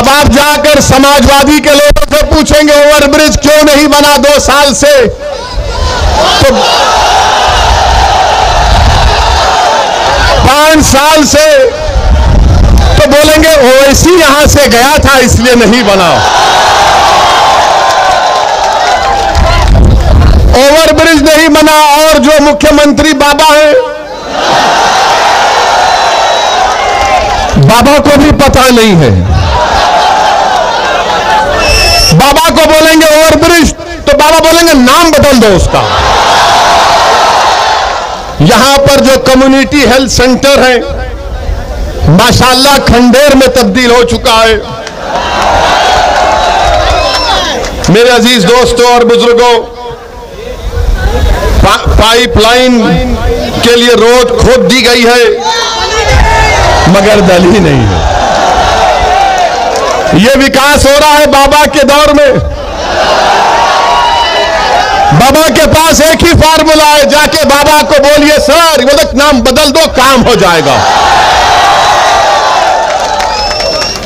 अब आप जाकर समाजवादी के लोगों से पूछेंगे ओवरब्रिज क्यों नहीं बना 2 साल से, तो 5 साल से, तो बोलेंगे ओवैसी यहां से गया था इसलिए नहीं बना। ओवरब्रिज नहीं बना और जो मुख्यमंत्री बाबा हैं, बाबा को भी पता नहीं है। बाबा को बोलेंगे ओवरब्रिज तो बाबा बोलेंगे नाम बदल दो उसका। यहां पर जो कम्युनिटी हेल्थ सेंटर है माशाल्लाह खंडेर में तब्दील हो चुका है। मेरे अजीज दोस्तों और बुजुर्गों, पाइपलाइन के लिए रोड खोद दी गई है मगर डली नहीं है। यह विकास हो रहा है बाबा के दौर में। बाबा के पास एक ही फार्मूला है, जाके बाबा को बोलिए सर वो नाम बदल दो काम हो जाएगा।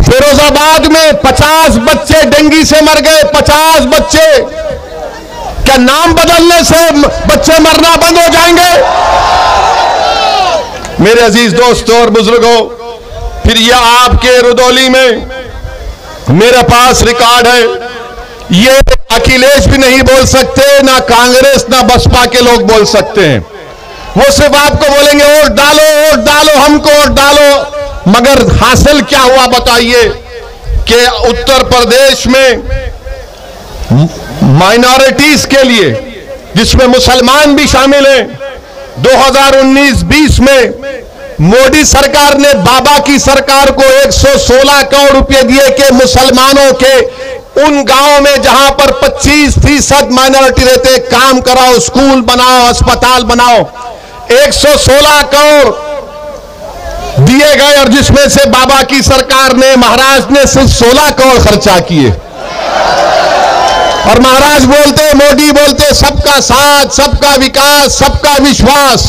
फिरोजाबाद में 50 बच्चे डेंगू से मर गए। 50 बच्चे, क्या नाम बदलने से बच्चे मरना बंद हो जाएंगे? मेरे अजीज दोस्तों और बुजुर्गों, फिर यह आपके रुदौली में मेरे पास रिकॉर्ड है, ये अखिलेश भी नहीं बोल सकते, ना कांग्रेस ना बसपा के लोग बोल सकते हैं। वो सिर्फ आपको बोलेंगे वोट डालो, वोट डालो, हमको वोट डालो, मगर हासिल क्या हुआ बताइए कि उत्तर प्रदेश में माइनॉरिटीज के लिए, जिसमें मुसलमान भी शामिल हैं, 2019-20 में मोदी सरकार ने बाबा की सरकार को 116 करोड़ रुपए दिए कि मुसलमानों के उन गांवों में जहां पर 25% माइनॉरिटी रहते काम कराओ, स्कूल बनाओ, अस्पताल बनाओ। 116 करोड़ दिए गए और जिसमें से बाबा की सरकार ने, महाराज ने सिर्फ 16 करोड़ खर्चा किए। और महाराज बोलते, मोदी बोलते सबका साथ, सबका विकास, सबका विश्वास।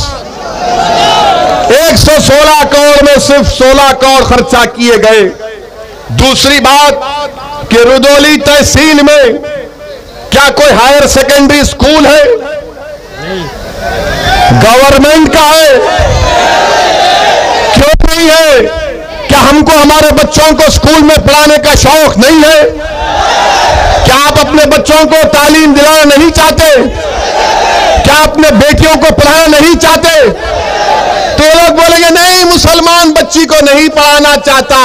116 करोड़ में सिर्फ 16 करोड़ खर्चा किए गए। दूसरी बात कि रुदौली तहसील में क्या कोई हायर सेकेंडरी स्कूल है? गवर्नमेंट का है, क्यों नहीं है? क्या हमको हमारे बच्चों को स्कूल में पढ़ाने का शौक नहीं है? क्या आप अपने बच्चों को तालीम दिलाना नहीं चाहते? क्या अपने बेटियों को पढ़ाना नहीं चाहते? तो लोग बोलेंगे नहीं मुसलमान बच्ची को नहीं पढ़ाना चाहता।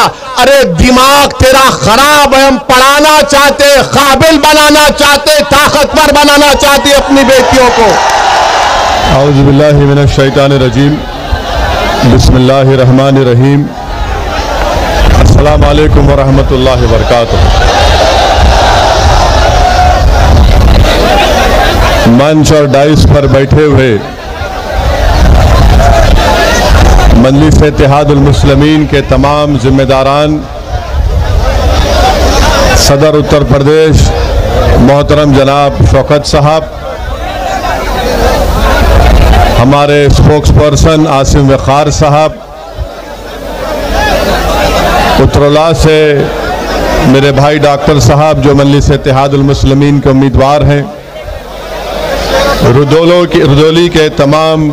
अरे दिमाग तेरा खराब है, हम पढ़ाना चाहते, काबिल बनाना चाहते, ताकतवर बनाना चाहते अपनी बेटियों को। औज़ु बिल्लाहि मिनश शैतानिर रजीम, बिस्मिल्लाहिर रहीम, अस्सलामु अलैकुम व रहमतुल्लाहि व बरकातुहू। मंच और डाइस पर बैठे हुए मजलिस इत्तेहादुल मुस्लिमीन के तमाम जिम्मेदारान, सदर उत्तर प्रदेश मोहतरम जनाब शौकत साहब, हमारे स्पोक्स पर्सन आसिम वक़ार साहब, उत्तरला से मेरे भाई डॉक्टर साहब जो मजलिस इत्तेहादुल मुस्लिमीन के उम्मीदवार हैं, रुदौली के तमाम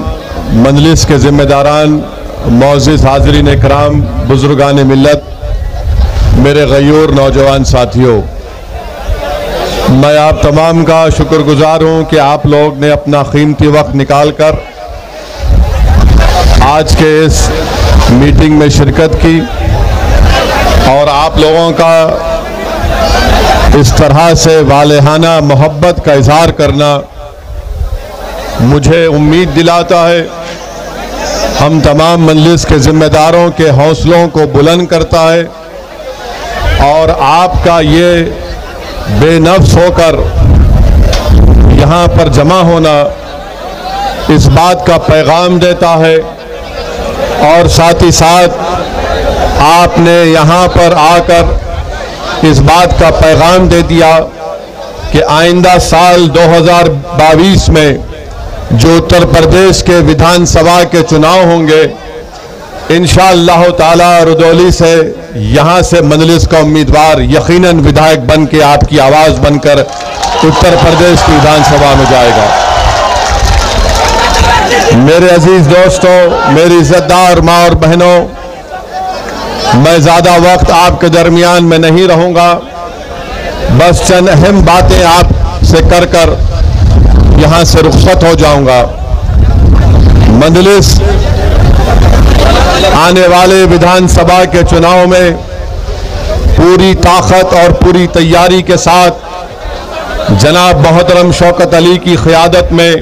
मजलिस के जिम्मेदारान, मौजूद हाज़रीन इकराम, बुजुर्गान मिल्लत, मेरे गयूर नौजवान साथियों, मैं आप तमाम का शुक्रगुजार हूँ कि आप लोग ने अपना कीमती वक्त निकाल कर आज के इस मीटिंग में शिरकत की। और आप लोगों का इस तरह से वालेहाना मोहब्बत का इजहार करना मुझे उम्मीद दिलाता है, हम तमाम मजलिस के जिम्मेदारों के हौसलों को बुलंद करता है। और आपका ये बेनफ्स होकर यहाँ पर जमा होना इस बात का पैगाम देता है। और साथ ही साथ आपने यहाँ पर आकर इस बात का पैगाम दे दिया कि आइंदा साल 2022 में जो उत्तर प्रदेश के विधानसभा के चुनाव होंगे इंशाअल्लाह ताला रुदौली से यहाँ से मजलिस का उम्मीदवार यकीनन विधायक बन के आपकी आवाज़ बनकर उत्तर प्रदेश की विधानसभा में जाएगा। मेरे अजीज दोस्तों, मेरी इज्जतदार माँ और बहनों, मैं ज़्यादा वक्त आपके दरमियान में नहीं रहूँगा। बस चंद अहम बातें आपसे कर यहाँ से रुखसत हो जाऊँगा। मजलिस आने वाले विधानसभा के चुनाव में पूरी ताकत और पूरी तैयारी के साथ जनाब मोहतरम शौकत अली की क़यादत में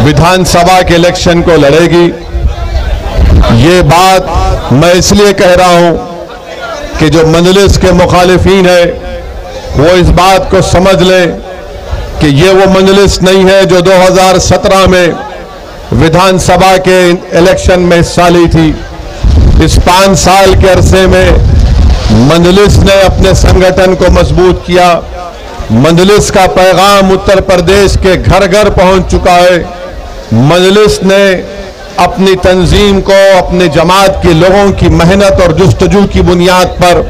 विधानसभा के इलेक्शन को लड़ेगी। ये बात मैं इसलिए कह रहा हूं कि जो मजलिस के मुखालिफिन है वो इस बात को समझ लें कि ये वो मजलिस नहीं है जो 2017 में विधानसभा के इलेक्शन में हिस्सा ली थी। इस 5 साल के अरसे में मजलिस ने अपने संगठन को मजबूत किया। मजलिस का पैगाम उत्तर प्रदेश के घर घर पहुंच चुका है। मजलिस ने अपनी तंजीम को अपने जमात के लोगों की मेहनत और जुस्तजू की बुनियाद पर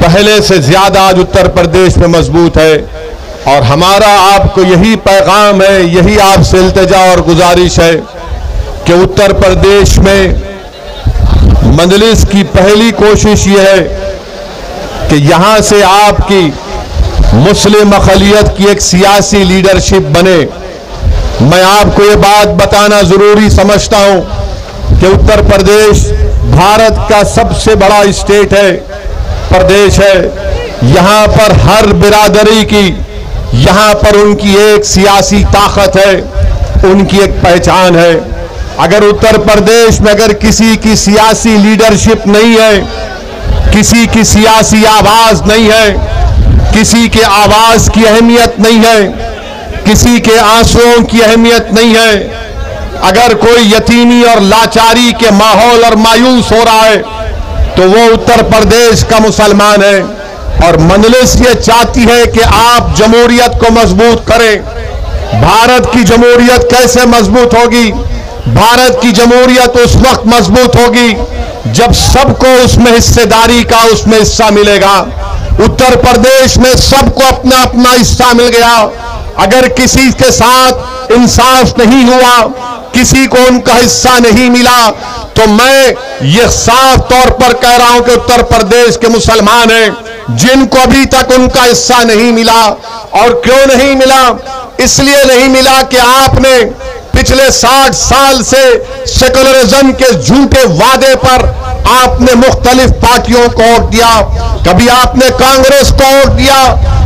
पहले से ज्यादा आज उत्तर प्रदेश में मजबूत है। और हमारा आपको यही पैगाम है, यही आपसे इल्तिजा और गुजारिश है कि उत्तर प्रदेश में मजलिस की पहली कोशिश ये है कि यहां से आपकी मुस्लिम अक़लियत की एक सियासी लीडरशिप बने। मैं आपको ये बात बताना जरूरी समझता हूं कि उत्तर प्रदेश भारत का सबसे बड़ा स्टेट है, प्रदेश है। यहां पर हर बिरादरी की, यहां पर उनकी एक सियासी ताकत है, उनकी एक पहचान है। अगर उत्तर प्रदेश में अगर किसी की सियासी लीडरशिप नहीं है, किसी की सियासी आवाज नहीं है, किसी के आवाज की अहमियत नहीं है, किसी के आंसुओं की अहमियत नहीं है, अगर कोई यतीमी और लाचारी के माहौल और मायूस हो रहा है तो वो उत्तर प्रदेश का मुसलमान है। और मजलिस ये चाहती है कि आप जमहूरियत को मजबूत करें। भारत की जमहूरियत कैसे मजबूत होगी? भारत की जमहूरियत उस वक्त मजबूत होगी जब सबको उसमें हिस्सेदारी का उसमें हिस्सा मिलेगा। उत्तर प्रदेश में सबको अपना अपना हिस्सा मिल गया। अगर किसी के साथ इंसाफ नहीं हुआ, किसी को उनका हिस्सा नहीं मिला, तो मैं ये साफ तौर पर कह रहा हूं कि उत्तर प्रदेश के मुसलमान हैं जिनको अभी तक उनका हिस्सा नहीं मिला। और क्यों नहीं मिला? इसलिए नहीं मिला कि आपने पिछले 60 साल से सेकुलरिज्म के झूठे वादे पर आपने मुख्तलिफ पार्टियों को वोट दिया। कभी आपने कांग्रेस को वोट दिया,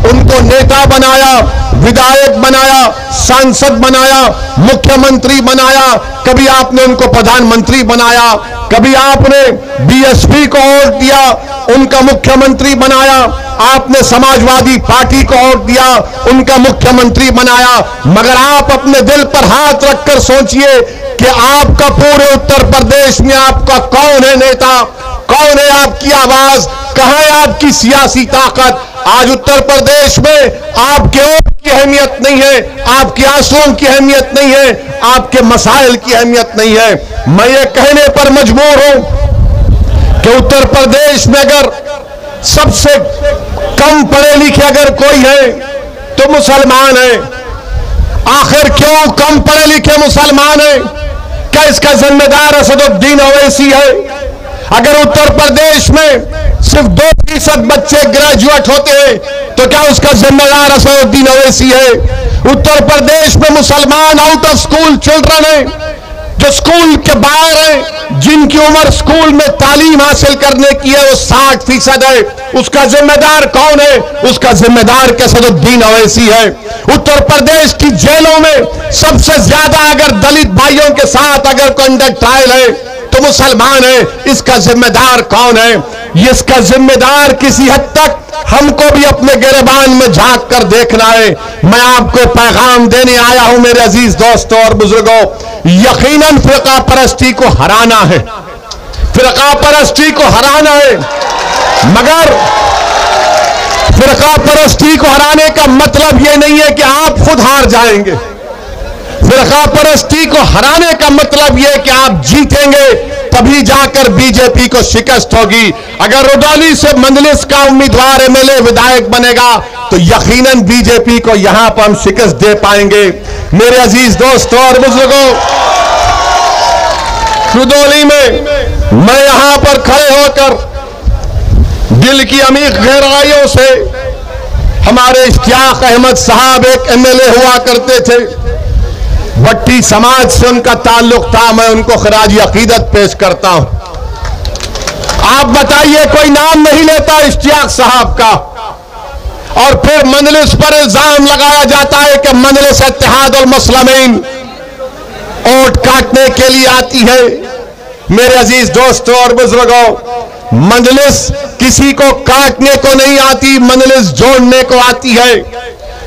उनको नेता बनाया, विधायक बनाया, सांसद बनाया, मुख्यमंत्री बनाया, कभी आपने उनको प्रधानमंत्री बनाया, कभी आपने बीएसपी को वोट दिया, उनका मुख्यमंत्री बनाया, आपने समाजवादी पार्टी को वोट दिया, उनका मुख्यमंत्री बनाया। मगर आप अपने दिल पर हाथ रखकर सोचिए कि आपका पूरे उत्तर प्रदेश में आपका कौन है नेता, कौन है आपकी आवाज, कहां है आपकी सियासी ताकत? आज उत्तर प्रदेश में आपके वोट की अहमियत नहीं है, आपके आंसुओं की अहमियत नहीं है, आपके मसाइल की अहमियत नहीं है। मैं ये कहने पर मजबूर हूं कि उत्तर प्रदेश में अगर सबसे कम पढ़े लिखे अगर कोई है तो मुसलमान है। आखिर क्यों कम पढ़े लिखे मुसलमान है? क्या इसका जिम्मेदार असदुद्दीन ओवैसी है? अगर उत्तर प्रदेश में सिर्फ 2% बच्चे ग्रेजुएट होते हैं तो क्या उसका जिम्मेदार असदुद्दीन ओवैसी है? उत्तर प्रदेश में मुसलमान आउट ऑफ स्कूल चिल्ड्रन है, जो स्कूल के बाहर हैं, जिनकी उम्र स्कूल में तालीम हासिल करने की है वो 60% है। उसका जिम्मेदार कौन है? उसका जिम्मेदार असदुद्दीन ओवैसी है। उत्तर प्रदेश की जेलों में सबसे ज्यादा अगर दलित भाइयों के साथ अगर कंडक्ट ट्रायल है तो मुसलमान है। इसका जिम्मेदार कौन है? इसका जिम्मेदार किसी हद तक हमको भी अपने गिरबान में झांक कर देखना है। मैं आपको पैगाम देने आया हूं मेरे अजीज दोस्तों और बुजुर्गों, यकीनन फिरका परस्ती को हराना है, फिरका परस्ती को हराना है। मगर फिरका परस्ती को हराने का मतलब यह नहीं है कि आप खुद हार जाएंगे। फिरका परस्ती को हराने का मतलब यह कि आप जीतेंगे, तभी जाकर बीजेपी को शिकस्त होगी। अगर रुदौली से मंजलिस का उम्मीदवार एमएलए विधायक बनेगा तो यकीनन बीजेपी को यहां पर हम शिकस्त दे पाएंगे। मेरे अजीज दोस्तों और बुजुर्गों, रुदौली में मैं यहां पर खड़े होकर दिल की अमीर गहराइयों से, हमारे इश्तियाक अहमद साहब एक एमएलए हुआ करते थे, भट्टी समाज से उनका ताल्लुक था, मैं उनको खराज अकीदत पेश करता हूं। आप बताइए, कोई नाम नहीं लेता इश्तियाक साहब का, और फिर मंजलिस पर इल्जाम लगाया जाता है कि मंजलिस इत्तेहाद और मुस्लिमीन वोट काटने के लिए आती है। मेरे अजीज दोस्तों और बुजुर्गों, मंजलिस किसी को काटने को नहीं आती, मंजलिस जोड़ने को आती है,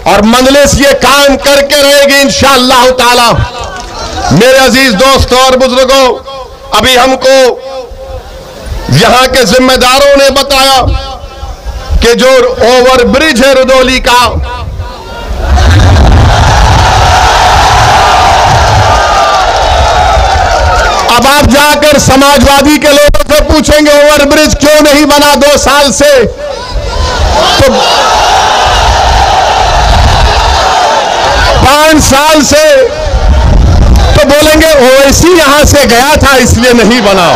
और मंजलिस ये काम करके रहेगी इंशाअल्लाह ताला। मेरे अजीज दोस्तों और बुजुर्गों, अभी हमको यहां के जिम्मेदारों ने बताया कि जो ओवर ब्रिज है रुदौली का, अब आप जाकर समाजवादी के लोगों से पूछेंगे ओवर ब्रिज क्यों नहीं बना 2 साल से, तो 5 साल से, तो बोलेंगे ओवैसी यहां से गया था इसलिए नहीं बना।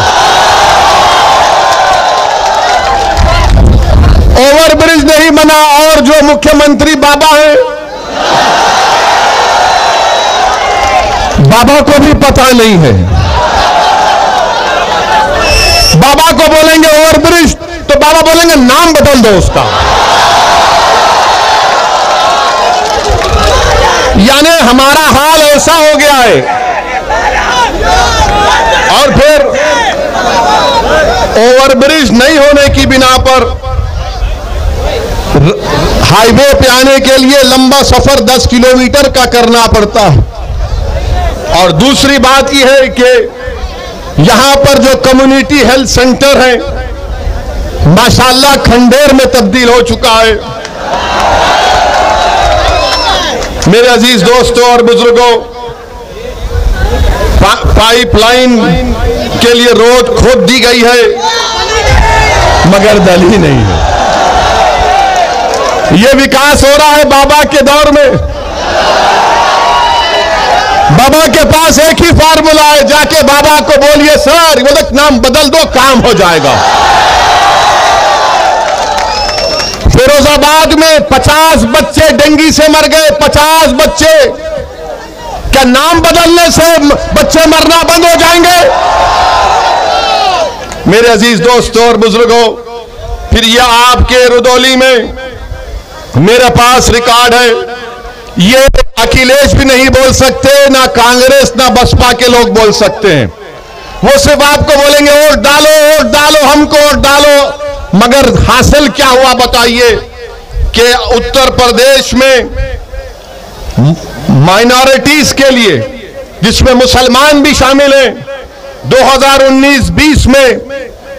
ओवर ब्रिज नहीं बना, और जो मुख्यमंत्री बाबा हैं, बाबा को भी पता नहीं है। बाबा को बोलेंगे ओवर ब्रिज, तो बाबा बोलेंगे नाम बदल दो उसका। यानी हमारा हाल ऐसा हो गया है। और फिर ओवर ब्रिज नहीं होने की बिना पर हाईवे पे आने के लिए लंबा सफर 10 किलोमीटर का करना पड़ता है। और दूसरी बात यह है कि यहां पर जो कम्युनिटी हेल्थ सेंटर है, माशाल्लाह खंडेर में तब्दील हो चुका है। मेरे अजीज दोस्तों और बुजुर्गों, पाइपलाइन के लिए रोड खोद दी गई है, मगर दली नहीं है। यह विकास हो रहा है बाबा के दौर में। बाबा के पास एक ही फार्मूला है, जाके बाबा को बोलिए सर वो नाम बदल दो, काम हो जाएगा। फिरोजाबाद में 50 बच्चे डेंगू से मर गए, 50 बच्चे। क्या नाम बदलने से बच्चे मरना बंद हो जाएंगे? मेरे अजीज दोस्तों और बुजुर्गों, फिर यह आपके रुदौली में मेरे पास रिकॉर्ड है, ये अखिलेश भी नहीं बोल सकते, ना कांग्रेस ना बसपा के लोग बोल सकते हैं। वो सिर्फ आपको बोलेंगे वोट डालो, वोट डालो, हमको वोट डालो, मगर हासिल क्या हुआ बताइए? कि उत्तर प्रदेश में माइनॉरिटीज के लिए, जिसमें मुसलमान भी शामिल हैं, 2019-20 में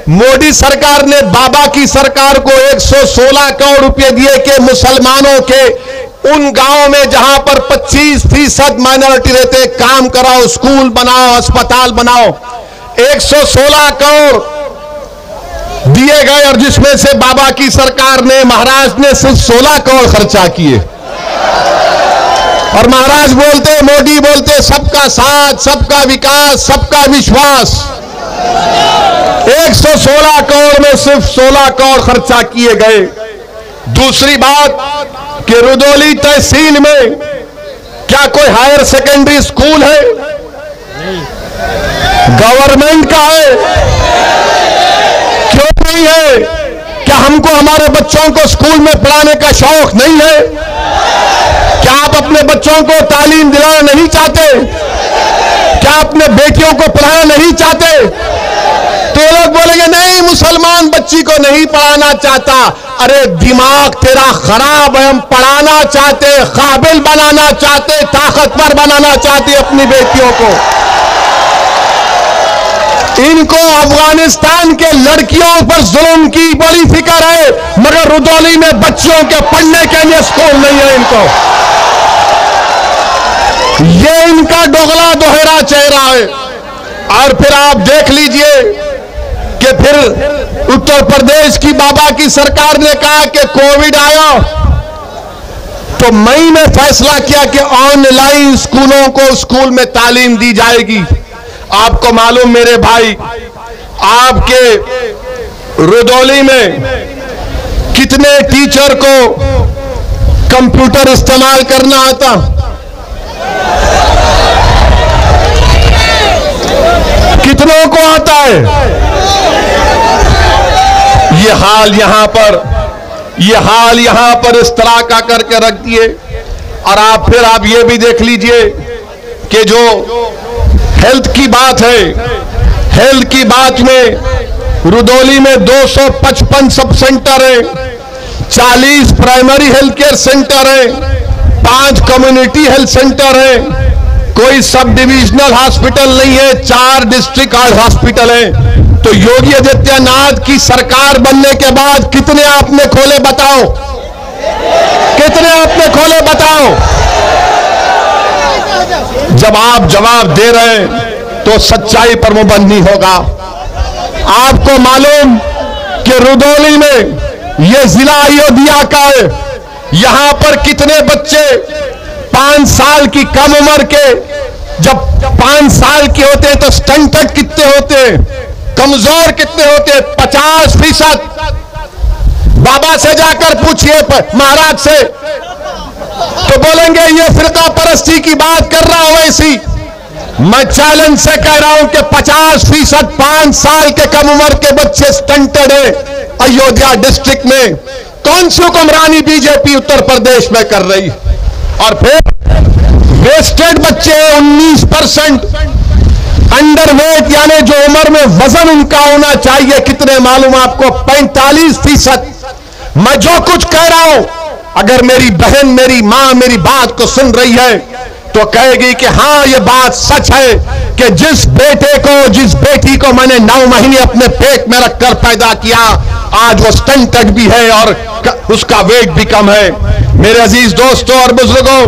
मोदी सरकार ने बाबा की सरकार को 116 करोड़ रुपए दिए कि मुसलमानों के उन गांवों में जहां पर 25% माइनॉरिटी रहते, काम कराओ, स्कूल बनाओ, अस्पताल बनाओ। 116 करोड़ दिए गए, और जिसमें से बाबा की सरकार ने, महाराज ने सिर्फ 16 करोड़ खर्चा किए। और महाराज बोलते, मोदी बोलते, सबका साथ, सबका विकास, सबका विश्वास। 116 करोड़ में सिर्फ 16 करोड़ खर्चा किए गए। दूसरी बात कि रुदौली तहसील में क्या कोई हायर सेकेंडरी स्कूल है? गवर्नमेंट का है, क्यों नहीं है? क्या हमको हमारे बच्चों को स्कूल में पढ़ाने का शौक नहीं है? क्या आप अपने बच्चों को तालीम दिलाना नहीं चाहते? क्या अपने बेटियों को पढ़ाना नहीं चाहते? तो लोग बोलेंगे नहीं, मुसलमान बच्ची को नहीं पढ़ाना चाहता। अरे दिमाग तेरा खराब है, हम पढ़ाना चाहते, काबिल बनाना चाहते, ताकतवर बनाना चाहते अपनी बेटियों को। इनको अफगानिस्तान के लड़कियों पर जुल्म की बड़ी फिक्र है, मगर रुदौली में बच्चियों के पढ़ने के लिए स्कूल नहीं है इनको। ये इनका दोगला दोहरा चेहरा है। और फिर आप देख लीजिए कि फिर उत्तर प्रदेश की बाबा की सरकार ने कहा कि कोविड आया तो मई में फैसला किया कि ऑनलाइन स्कूलों को स्कूल में तालीम दी जाएगी। आपको मालूम मेरे भाई, आपके रुदौली में कितने टीचर को कंप्यूटर इस्तेमाल करना आता? कितनों को आता है? ये हाल यहां पर इस तरह का करके रख दिए। और आप ये भी देख लीजिए कि जो हेल्थ की बात है, हेल्थ की बात में रुदौली में 255 सब सेंटर है, 40 प्राइमरी हेल्थ केयर सेंटर है, 5 कम्युनिटी हेल्थ सेंटर है, कोई सब डिविजनल हॉस्पिटल नहीं है, 4 डिस्ट्रिक्ट हॉस्पिटल है। तो योगी आदित्यनाथ की सरकार बनने के बाद कितने आपने खोले बताओ? कितने आपने खोले बताओ? जब आप जवाब दे रहे हैं तो सच्चाई पर मुबन्नी नहीं होगा। आपको मालूम कि रुदौली में यह जिला अयोध्या का है, यहां पर कितने बच्चे 5 साल की कम उम्र के, जब 5 साल के होते हैं तो स्टंटेड कितने होते हैं, कमजोर कितने होते हैं? 50%। बाबा से जाकर पूछिए, महाराज से, तो बोलेंगे ये फिरका परस्ती की बात कर रहा हूं। ऐसी मैं चैलेंज से कह रहा हूं कि 50% 5 साल के कम उम्र के बच्चे स्टंटेड है अयोध्या डिस्ट्रिक्ट में। कौन सी हुक्मरानी बीजेपी उत्तर प्रदेश में कर रही? और फिर वेस्टेड बच्चे 19%, अंडरवेट यानी जो उम्र में वजन उनका होना चाहिए कितने मालूम आपको? 45%। मैं जो कुछ कह रहा हूं, अगर मेरी बहन, मेरी मां मेरी बात को सुन रही है तो कहेगी कि हां ये बात सच है कि जिस बेटी को मैंने 9 महीने अपने पेट में रखकर पैदा किया, आज वो स्टंटेड भी है और उसका वेट भी कम है। मेरे अजीज दोस्तों और बुजुर्गों,